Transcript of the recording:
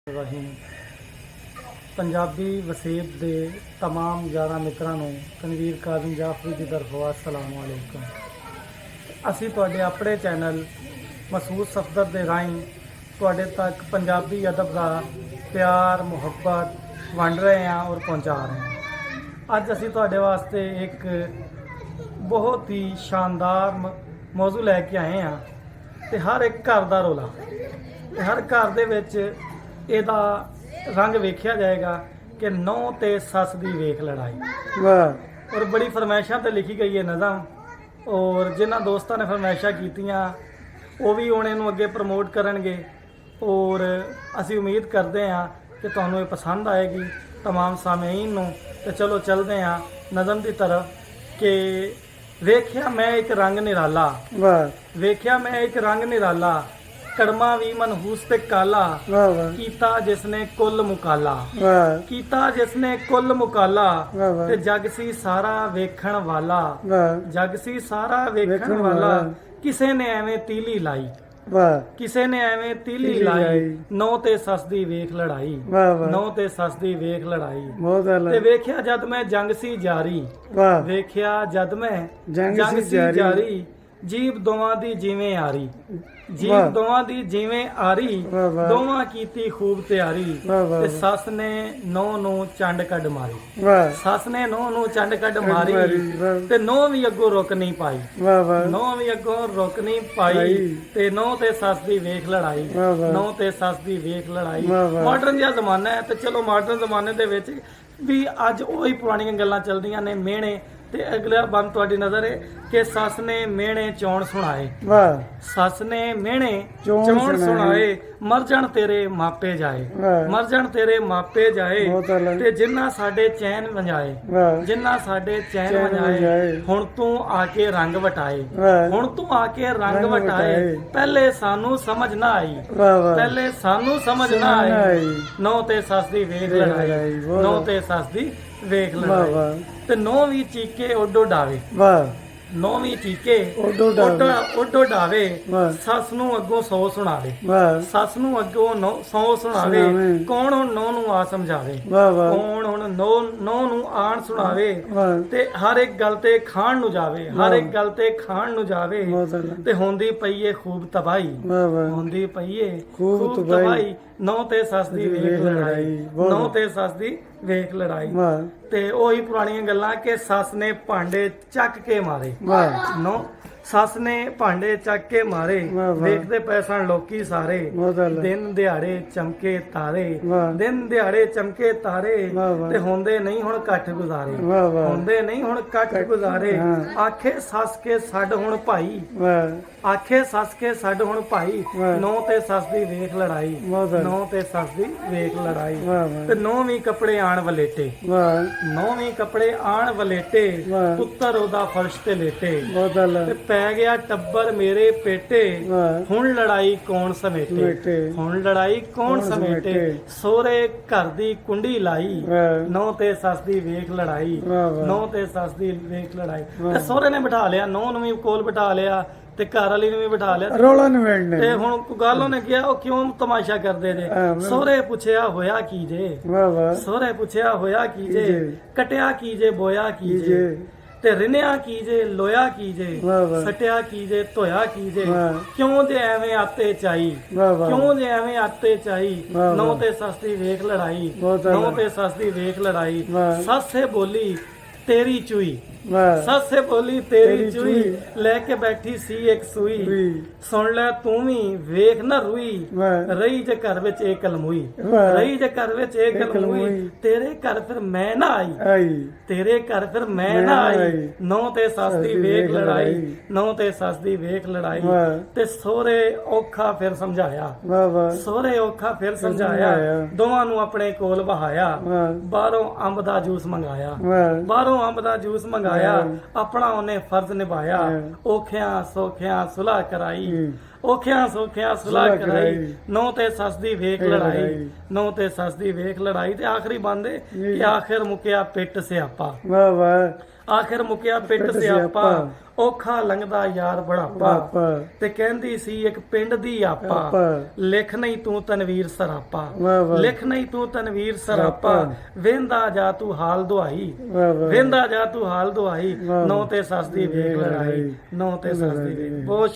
रहीम पंजाबी वसीयत दे तमाम यारा मित्रां नूं तनवीर काज़म जाफरी की तरफों अस्सलाम वालेकुम। असी तुहाडे अपने चैनल महसूस सफदर दे राहीं तुहाडे तक पंजाबी अदब का प्यार मुहब्बत वंड रहे हैं और पहुँचा रहे हैं। अज असी तुहाडे वास्ते एक बहुत ही शानदार मौजू लैके आए हैं ते हर एक घर का रौला ते हर घर दे विच ਇਹਦਾ रंग वेख्या जाएगा कि नौ ते सस दी वेख लड़ाई। वाह। और बड़ी फरमाइशा तो लिखी गई है नज़म और जिन्होंने दोस्तों ने फरमाइशा कीतियां वो भी हुण इहनूं अगे प्रमोट करनगे और असी उम्मीद करते हैं कि तुहानूं ये पसंद आएगी तमाम सामीन नूं। तो चलो चलते हैं नज़म की तरफ कि वेख्या मैं एक रंग निराला, वाह। वेख्या मैं एक रंग निराला, कड़मा भी मनहूस ते काला, वाह वाह कीता जिसने कुल मुकाला, वाह कीता जिसने कुल मुकाला, वाह वाह ते जग सी सारा वेखण वाला, वाह जग सी सारा वेखण वेखण वाला, वाला। किसे ने एवें तीली लाई, वाह किसे ने एवें तीली तीली लाई, लाई। नौ ते सस दी वेख लड़ाई, वाह वाह नौ ते सस दी वेख लड़ाई। बहुत ते आला। वेख्या जद मैं जंग सी जारी, वाह वेख्या जद मैं जंग सी सी जारी। जारी, जीव दोवां दी जिवें आरी, जीव वाह। दोवां दी जिवें आरी, वाह वाह दोवां कीती खूब तैयारी, वाह वाह ते सस ने नौ नूं चंड कड मारी, वाह सस ने नौ नूं चंड कड मारी, वाह ते नौ भी अगों रुक नहीं पाई, वाह वाह नौ भी अगों रुक नहीं पाई, पाई। ते नौ ते सस दी वेख लड़ाई, वाह वाह नौ ते सस दी वेख लड़ाई। वाह वाह। मॉडर्न जिहा जमाना है ते चलो मॉडर्न जमाने दे विच भी अज ਉਹੀ पुराणियां गल्लां चलदियां ने मेहणे। ते अगला बंद तुहाडी नज़र है कि सस ने मेहणे चौण सुनाए, वाह सस ने मेहणे चौण चौण सुनाए। सुनाए, मर जाण तेरे मापे जाए, वाह मर जाण तेरे मापे जाए, बहुत आला। ते जिन्ना साडे चैन वंजाए, वाह जिन्ना साडे चैन चैन वंजाए, वंजाए। हुण तू आके रंग वटाए, वाह हुण तू आके रंग रंग वटाए, वटाए। पहले सानू समझ ना आई, वाह वाह पहले सानू समझ ना समझ ना आई, आई। नौ ते सस दी वेख वेख लड़ाई, लड़ाई, बहुत नौ आला। ते सस दी वेख वाह लड़ाई, वाह ते नौ भी चीके ओडो डावे, वाह नौ भी चीके ओडो डावे। ओडो डावे, वाह सस नू अगों सौ सुनावे, वाह सस नू अगों सौ सुनावे, सुनावे। कौन हुण नौ नू आ समझावे, वाह वाह कौन हुण नौ नू आण सुनावे, वाह ते हर एक गल ते खाण नू जावे, हर एक गल ते खाण नू जावे, बहुत आला। ते होंदी पई ए खूब तबाही, वाह वाह होंदी पई ए खूब तबाही। नौ ते सस दी वेख लड़ाई, बहुत नौ ते सस दी वेख लड़ाई। वाह ते ਉਹੀ ਪੁਰਾਣੀਆਂ ਗੱਲਾਂ ਕਿ ਸੱਸ ਨੇ ਭਾਂਡੇ ਚੱਕ ਕੇ ਮਾਰੇ, वाह ਨੋ ਸੱਸ ਨੇ ਭਾਂਡੇ ਚੱਕ ਕੇ ਮਾਰੇ, ਵਾਹ, ਵਾਹ। ਵੇਖਦੇ ਪਏ ਸਨ ਲੋਕੀ ਸਾਰੇ, बहुत आला। ਦਿਨ ਦਿਹਾੜੇ ਚਮਕੇ ਤਾਰੇ, ਵਾਹ ਦਿਨ ਦਿਹਾੜੇ ਚਮਕੇ ਤਾਰੇ, ਵਾਹ, ਵਾਹ। ਤੇ ਹੁੰਦੇ ਨਹੀਂ ਹੁਣ ਕੱਠ ਗੁਜ਼ਾਰੇ, वाह वाह ਹੁੰਦੇ ਨਹੀਂ ਹੁਣ ਕੱਠ ਗੁਜ਼ਾਰੇ, ਹਾਂ। ਆਖੇ ਸੱਸ ਕੇ ਛੱਡ ਹੁਣ ਭਾਈ, वाह ਆਖੇ ਸੱਸ ਕੇ ਛੱਡ ਹੁਣ ਭਾਈ, ਵਾਹ। ਨੌ ਤੇ ਸੱਸ ਦੀ ਵੇਖ ਲੜਾਈ, बहुत आला। ਨੌ ਤੇ ਸੱਸ ਦੀ ਵੇਖ ਲੜਾਈ, वाह ਤੇ वाह ਨੌਵੀਂ ਕੱਪੜੇ ਆਣ ਵਲੇਟੇ, वाह ਨੌਵੀਂ ਕੱਪੜੇ ਆਣ ਵਲੇਟੇ, ਵਾਹ। ਪੁੱਤਰ ਉਹਦਾ ਫਰਸ਼ ਤੇ ਲੇਟੇ, बहुत आला। ਤੇ ਪੈ ਗਿਆ ਟੱਬਰ ਮੇਰੇ ਪੇਟੇ, वाह ਹੁਣ ਲੜਾਈ ਕੌਣ ਸਮੇਟੇ, ਸਮੇਟੇ। ਹੁਣ ਲੜਾਈ ਕੌਣ ਕੌਣ ਸਮੇਟੇ, ਸਮੇਟੇ। ਸੋਹਰੇ ਘਰ ਦੀ ਕੁੰਡੀ ਲਾਈ, वाह ਨੌ ਤੇ ਸੱਸ ਦੀ ਵੇਖ ਲੜਾਈ, ਵਾਹ ਵਾਹ ਨੌ ਤੇ ਸੱਸ ਦੀ ਵੇਖ ਲੜਾਈ। ਵਾਹ। ਤੇ ਸੋਹਰੇ ਨੇ ਬਿਠਾ ਲਿਆ, ਨੌ ਨੂੰ ਵੀ ਕੋਲ ਬਿਠਾ ਲਿਆ, ਤੇ ਘਰ ਵਾਲੀ ਨੂੰ ਵੀ ਬਿਠਾ ਲਿਆ, ਰੌਲਾ ਨਹੀਂ ਵੇੜਨੇ। ਤੇ ਹੁਣ ਗੱਲ ਉਹਨੇ ਕਿਹਾ ਉਹ ਕਿਉਂ ਤਮਾਸ਼ਾ ਕਰਦੇ ਜੇ, ਹਾਂ। ਸੋਹਰੇ ਪੁੱਛਿਆ ਹੋਇਆ ਕੀ ਜੇ, वाह वाह ਸੋਹਰੇ ਪੁੱਛਿਆ ਹੋਇਆ ਕੀ ਜੇ, ਜੇ। ਕਟਿਆ ਕੀ ਜੇ, ਬੋਇਆ ਕੀ की ਜੇ, जे ਤੇ ਰਿਨਿਆ ਕੀ ਜੇ, ਲੋਇਆ ਕੀ ਜੇ, ਵਾਹ ਵਾਹ। ਸਟਿਆ ਕੀ ਜੇ, ਧੋਇਆ ਕੀ ਜੇ, ਵਾਹ। ਕਿਉਂ ਜੇ ਐਵੇਂ ਆਤੇ ਚਾਈ, वाह वाह ਕਿਉਂ ਜੇ ਐਵੇਂ ਆਤੇ ਚਾਈ, ਵਾਹ ਨੌ ਵਾਹ। ਤੇ ਸੱਸ ਦੀ ਵੇਖ ਲੜਾਈ, ਬਹੁਤ ਨੌ ਆਲਾ। ਤੇ ਸੱਸ ਦੀ ਵੇਖ ਲੜਾਈ, ਵਾਹ। ਸੱਸੇ ਬੋਲੀ ਤੇਰੀ ਚੂਈ, वाह ਸੱਸੇ ਬੋਲੀ ਤੇਰੀ ਤੇਰੀ ਚੂਈ, ਚੂਈ। ਲੈ ਕੇ ਬੈਠੀ ਸੀ ਇੱਕ ਸੂਈ, भी ਸੁਣ ਲੈ ਤੂੰ ਵੀ ਵੇਖ ਨਾ ਰੂਈ, वाह ਰਹੀ ਜੇ ਘਰ ਵਿੱਚ ਇਹ ਕਲਮੂਈ, ਵਾਹ। ਰਹੀ ਜੇ ਘਰ ਵਿੱਚ ਇਹ ਇਹ ਕਲਮੂਈ, ਕਲਮੂਈ। ਤੇਰੇ ਘਰ ਫਿਰ ਮੈਂ ਨਾ ਆਈ, आई ਤੇਰੇ ਘਰ ਫਿਰ ਮੈਂ ਮੈਂ ਨਾ ਨਾ ਆਈ, ਆਈ। ਨੌ ਤੇ ਸੱਸ ਦੀ ਦੀ ਵੇਖ ਵੇਖ ਲੜਾਈ, ਲੜਾਈ। ਨੌ ਤੇ ਸੱਸ ਦੀ ਵੇਖ ਲੜਾਈ, ਵਾਹ। ਤੇ ਸੋਹਰੇ ਔਖਾ ਫਿਰ ਸਮਝਾਇਆ, वाह वाह ਸੋਹਰੇ ਔਖਾ ਫਿਰ ਸਮਝਾਇਆ, ਸਮਝਾਇਆ। ਦੋਵਾਂ ਨੂੰ ਆਪਣੇ ਕੋਲ ਬਹਾਇਆ, वाह ਬਾਹਰੋਂ ਅੰਬ ਦਾ ਜੂਸ ਮੰਗਾਇਆ, वाह ਬਾਹਰੋਂ ਅੰਬ ਦਾ ਜੂਸ ਮੰਗਾਇਆ, ਵਾਹ। ਆਪਣਾ ਉਹਨੇ ਫਰਜ਼ ਨਿਭਾਇਆ, ਵਾਹ। ਔਖਿਆਂ ਸੌਖਿਆਂ ਸੁਲ੍ਹਾ ਕਰਾਈ, ਔਖਿਆਂ ਸੌਖਿਆਂ ਸੁਲਾ ਸੁਲ੍ਹਾ ਕਰਾਈ ਕਰਾਈ। ਨੌ ਤੇ ਸੱਸ ਦੀ ਵੇਖ ਵੇਖ ਲੜਾਈ ਲੜਾਈ। ਨੌ ਤੇ ਸੱਸ ਦੀ ਵੇਖ ਲੜਾਈ ਤੇ ਆਖਰੀ ਬੰਦੇ ਕਿ ਆਖਿਰ ਮੁਕਿਆ ਪਿੱਟ ਸਿਆਪਾ ਵਾਹ ਵਾਹ ਆਖਿਰ ਮੁਕਿਆ ਪਿੱਟ ਪਿੱਟ ਸਿਆਪਾ ਸਿਆਪਾ। ਔਖਾ ਲੰਘਦਾ ਯਾਰ ਬੜਾਪਾ ਪਾਪਾ ਤੇ ਕਹਿੰਦੀ ਸੀ ਇੱਕ ਪਿੰਡ ਦੀ ਆਪਾ ਆਪਾ। ਲਿਖ ਨਹੀਂ ਤੂੰ ਤਨਵੀਰ ਸਰਾਪਾ ਵਾਹ ਵਾਹ ਲਿਖ ਨਹੀਂ ਤੂੰ ਤਨਵੀਰ ਸਰਾਪਾ ਸਰਾਪਾ। ਵੇਂਦਾ ਜਾ ਤੂੰ ਹਾਲ ਦੁਹਾਈ ਵਾਹ ਵਾਹ ਵੇਂਦਾ ਜਾ ਤੂੰ ਹਾਲ ਦੁਹਾਈ ਵਾਹ। ਨੌ ਤੇ ਸੱਸ ਦੀ ਵੇਖ ਲੜਾਈ ਨੌ ਤੇ ਸੱਸ ਦੀ ਵੇਖ ਬਹੁਤ